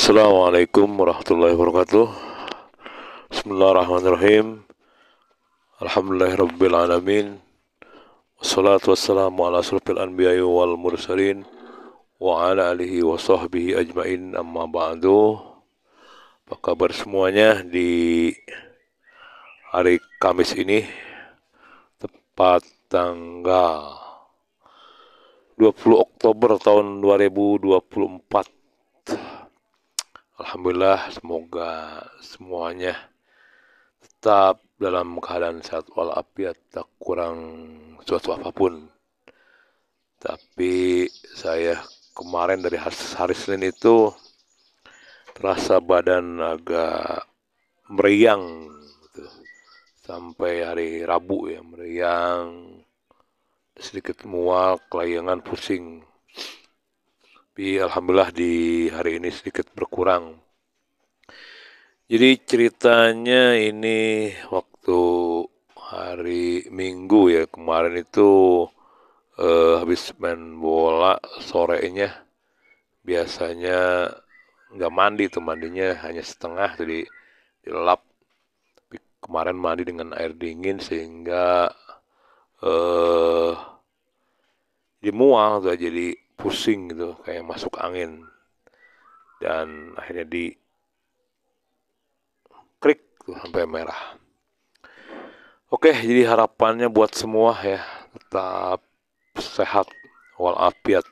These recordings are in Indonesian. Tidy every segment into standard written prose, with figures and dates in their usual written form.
Assalamualaikum warahmatullahi wabarakatuh. Bismillahirrahmanirrahim. Alhamdulillahirabbil alamin. Wassalatu wassalamu ala asrofil anbiya'i wal mursalin wa ala alihi wa sahbihi ajmain, amma ba'du. Apa kabar semuanya di hari Kamis ini, tepat tanggal 20 Oktober tahun 2024. Alhamdulillah, semoga semuanya tetap dalam keadaan sehat walafiat, tak kurang suatu apapun. Tapi saya kemarin dari hari Senin itu terasa badan agak meriang gitu. Sampai hari Rabu ya meriang, sedikit mual, kelayangan, pusing. Tapi alhamdulillah di hari ini sedikit berkurang. Jadi ceritanya ini waktu hari Minggu ya kemarin itu habis main bola sorenya, biasanya nggak mandi tuh, mandinya hanya setengah tuh dilap. Tapi kemarin mandi dengan air dingin sehingga jadi mual tuh, jadi pusing gitu, kayak masuk angin, dan akhirnya di krik tuh sampai merah. Oke, jadi harapannya buat semua ya tetap sehat walafiat.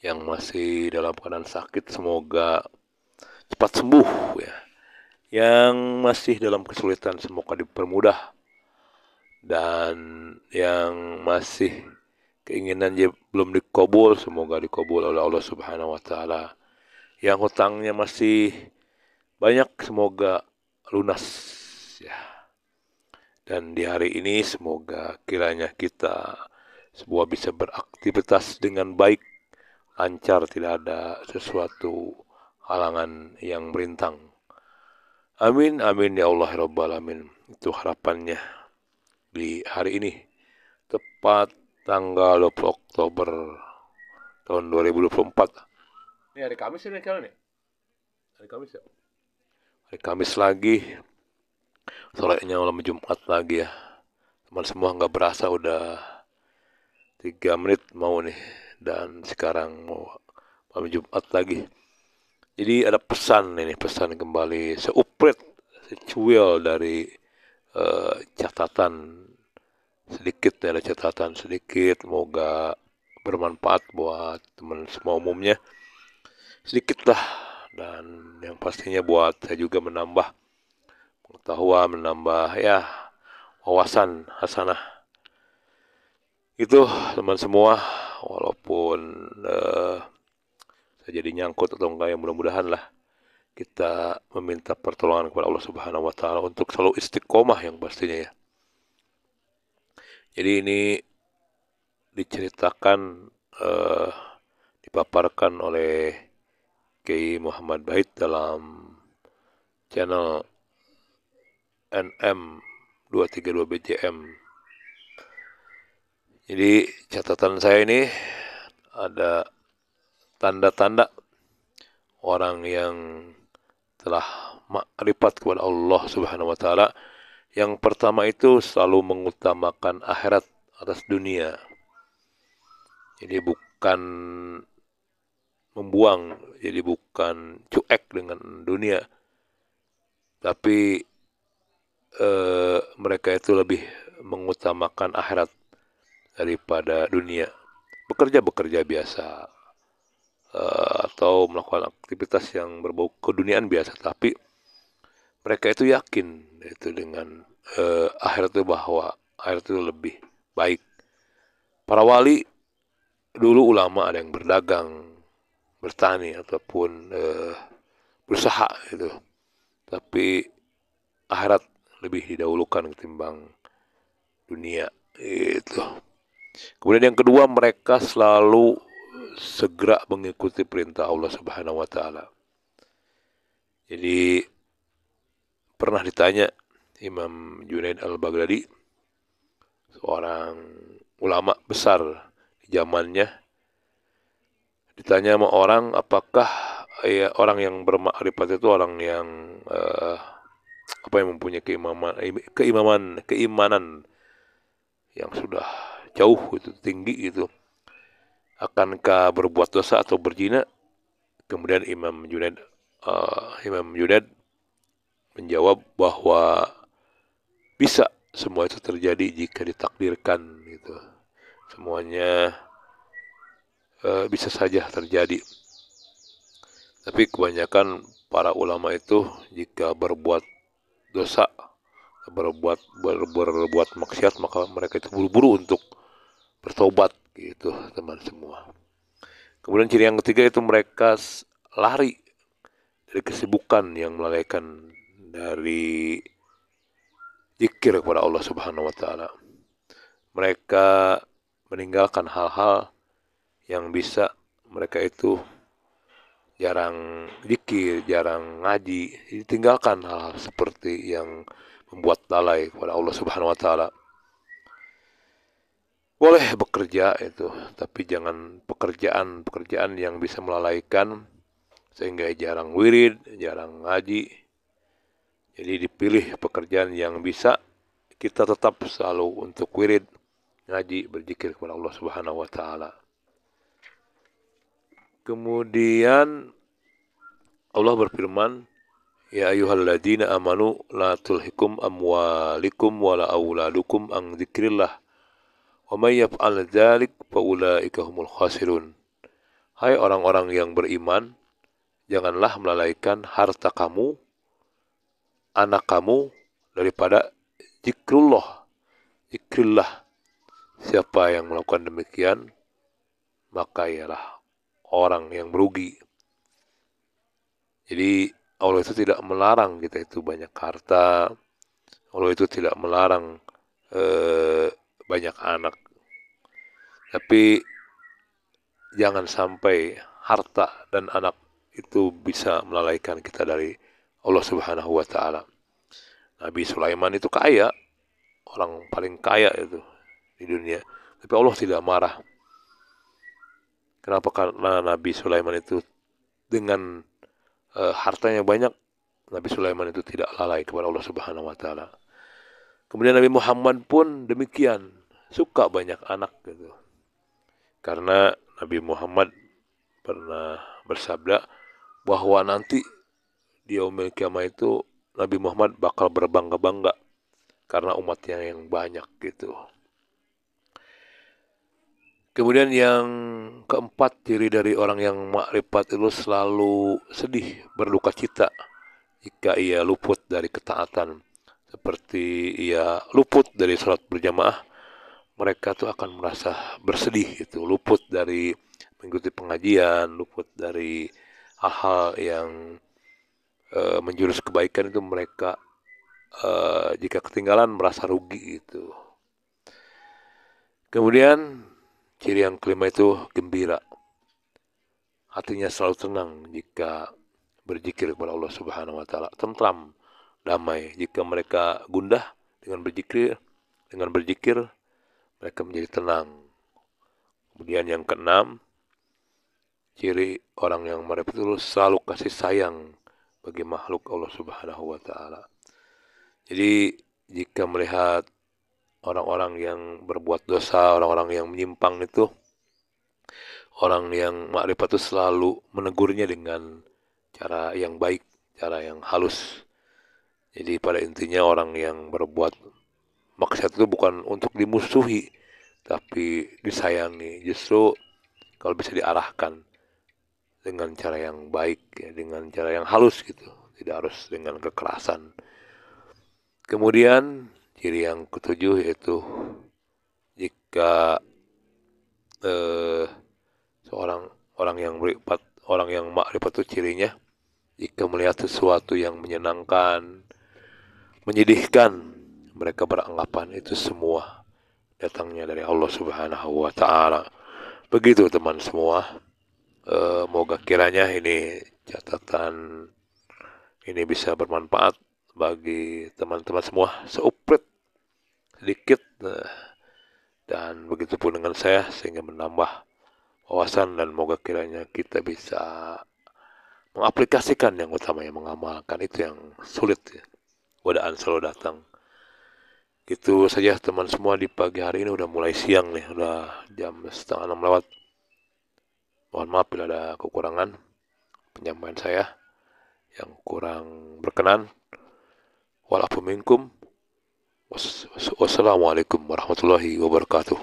Yang masih dalam keadaan sakit semoga cepat sembuh ya. Yang masih dalam kesulitan semoga dipermudah, dan yang masih keinginannya belum dikabul semoga dikabul oleh Allah Subhanahu wa taala. Yang hutangnya masih banyak semoga lunas ya. Dan di hari ini semoga kiranya kita semua bisa beraktivitas dengan baik, lancar, tidak ada sesuatu halangan yang merintang. Amin amin ya Allah rabbal alamin. Itu harapannya di hari ini, tepat tanggal 20 Oktober tahun 2024. Ini hari Kamis ini kalian nih. Hari Kamis ya. Hari Kamis lagi, sorenya malam Jumat lagi ya. Teman semua nggak berasa udah 3 menit mau nih, dan sekarang mau malam Jumat lagi. Jadi ada pesan ini, pesan kembali seupret, secuil dari catatan sedikit, ada catatan sedikit, semoga bermanfaat buat teman semua umumnya sedikit lah, dan yang pastinya buat saya juga menambah pengetahuan, menambah ya wawasan hasanah itu teman semua. Walaupun saya jadi nyangkut atau enggak, yang mudah-mudahan lah kita meminta pertolongan kepada Allah Subhanahu wa taala untuk selalu istiqomah yang pastinya ya. Jadi ini diceritakan, dipaparkan oleh Kiai Muhammad Bait dalam channel NM232 BJM. Jadi catatan saya ini ada tanda-tanda orang yang telah makrifat kepada Allah Subhanahu wa taala. Yang pertama itu selalu mengutamakan akhirat atas dunia. Jadi bukan membuang, jadi bukan cuek dengan dunia, tapi mereka itu lebih mengutamakan akhirat daripada dunia. Bekerja biasa, atau melakukan aktivitas yang berbau keduniaan biasa, tapi mereka itu yakin itu dengan akhirat itu, bahwa akhirat itu lebih baik. Para wali dulu, ulama, ada yang berdagang, bertani, ataupun berusaha gitu, tapi akhirat lebih didahulukan ketimbang dunia itu. Kemudian yang kedua, mereka selalu segera mengikuti perintah Allah Subhanahu wa taala. Jadi pernah ditanya Imam Junaid al-Baghdadi, seorang ulama besar di zamannya, ditanya sama orang, apakah ya orang yang bermakrifat itu orang yang yang mempunyai keimanan yang sudah jauh itu tinggi gitu. Akankah berbuat dosa atau berzina? Kemudian Imam Junaid menjawab bahwa bisa semua itu terjadi jika ditakdirkan gitu. Semuanya bisa saja terjadi. Tapi kebanyakan para ulama itu jika berbuat dosa, berbuat maksiat, maka mereka itu buru-buru untuk bertobat gitu, teman semua. Kemudian ciri yang ketiga itu mereka lari dari kesibukan yang melalaikan dari zikir kepada Allah Subhanahu wa taala. Mereka meninggalkan hal-hal yang bisa mereka itu jarang zikir, jarang ngaji, ditinggalkan hal-hal seperti yang membuat lalai kepada Allah Subhanahu wa taala. Boleh bekerja itu, tapi jangan pekerjaan yang bisa melalaikan sehingga jarang wirid, jarang ngaji. Jadi dipilih pekerjaan yang bisa kita tetap selalu untuk wirid, ngaji, berzikir kepada Allah Subhanahu wa taala. Kemudian Allah berfirman, ya ayyuhalladzina amanu la tulhikum amwalikum wala auladukum an dzikrillah wa may yaf'al dzalik fa ulaika humul khasirun. Hai orang-orang yang beriman, janganlah melalaikan harta kamu, anak kamu daripada zikrillah. Siapa yang melakukan demikian, maka ialah orang yang merugi. Jadi Allah itu tidak melarang kita itu banyak harta. Allah itu tidak melarang banyak anak. Tapi jangan sampai harta dan anak itu bisa melalaikan kita dari Allah Subhanahu wa taala. Nabi Sulaiman itu kaya, orang paling kaya itu di dunia. Tapi Allah tidak marah. Kenapa? Karena Nabi Sulaiman itu dengan hartanya banyak, Nabi Sulaiman itu tidak lalai kepada Allah Subhanahu wa taala. Kemudian Nabi Muhammad pun demikian, suka banyak anak gitu. Karena Nabi Muhammad pernah bersabda bahwa nanti di yaumil kiamah itu Nabi Muhammad bakal berbangga-bangga karena umatnya yang banyak gitu. Kemudian yang keempat, ciri dari orang yang makrifat itu selalu sedih, berduka cita jika ia luput dari ketaatan. Seperti ia luput dari sholat berjamaah, mereka tuh akan merasa bersedih itu, luput dari mengikuti pengajian, luput dari hal-hal yang menjurus kebaikan itu mereka jika ketinggalan merasa rugi itu. Kemudian ciri yang kelima itu gembira. Hatinya selalu tenang jika berzikir kepada Allah Subhanahu wa taala, tentram, damai. Jika mereka gundah dengan berzikir, mereka menjadi tenang. Kemudian yang keenam, ciri orang yang makrifat itu selalu kasih sayang bagi makhluk Allah Subhanahu wa taala. Jadi jika melihat orang-orang yang berbuat dosa, orang-orang yang menyimpang itu, orang yang makrifat itu selalu menegurnya dengan cara yang baik, cara yang halus. Jadi pada intinya orang yang berbuat maksiat itu bukan untuk dimusuhi, tapi disayangi. Justru kalau bisa diarahkan dengan cara yang baik, ya, dengan cara yang halus gitu, tidak harus dengan kekerasan. Kemudian ciri yang ketujuh yaitu jika seorang orang yang makrifat itu cirinya jika melihat sesuatu yang menyenangkan, menyedihkan, mereka beranggapan itu semua datangnya dari Allah Subhanahu wa taala. Begitu teman semua. Moga kiranya ini catatan ini bisa bermanfaat bagi teman-teman semua, seuprit sedikit, dan begitu pun dengan saya sehingga menambah wawasan, dan moga kiranya kita bisa mengaplikasikan, yang utamanya mengamalkan itu yang sulit ya. Godaan selalu datang. Gitu saja teman semua, di pagi hari ini udah mulai siang nih, udah jam 5:30 lewat. Mohon maaf bila ada kekurangan penyampaian saya yang kurang berkenan. Walaupun minkum. Wassalamualaikum warahmatullahi wabarakatuh.